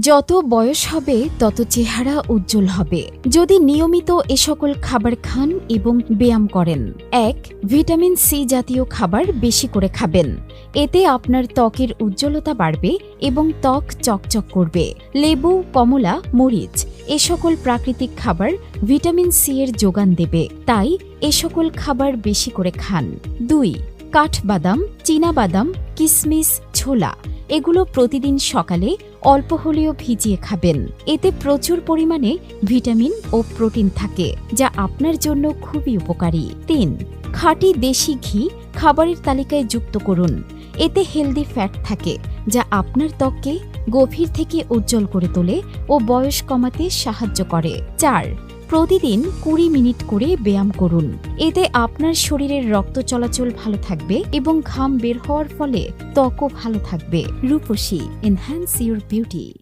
যত বয়স হবে তত চেহারা উজ্জ্বল হবে যদি নিয়মিত এ সকল খাবার খান এবং ব্যায়াম করেন। ১. ভিটামিন সি জাতীয় খাবার বেশি করে খাবেন। এতে আপনার ত্বকের উজ্জ্বলতা বাড়বে এবং ত্বক চকচক করবে। লেবু, কমলা, মরিচ এ সকল প্রাকৃতিক খাবার ভিটামিন সি এর যোগান দেবে, তাই এ সকল খাবার বেশি করে খান। ২. কাঠবাদাম, চীনাবাদাম, কিশমিশ, ছোলা এগুলো প্রতিদিন সকালে অল্প হলেও ভিজিয়ে খাবেন। এতে প্রচুর পরিমাণে ভিটামিন ও প্রোটিন থাকে, যা আপনার জন্য খুবই উপকারী। ৩. খাঁটি দেশি ঘি খাবারের তালিকায় যুক্ত করুন। এতে হেলদি ফ্যাট থাকে, যা আপনার ত্বককে গভীর থেকে উজ্জ্বল করে তোলে ও বয়স কমাতে সাহায্য করে। ৪. প্রতিদিন ২০ মিনিট করে ব্যায়াম করুন। এতে আপনার শরীরের রক্ত চলাচল ভালো থাকবে এবং ঘাম বের হওয়ার ফলে ত্বকও ভালো থাকবে। রূপসী, এনহ্যান্স ইউর বিউটি।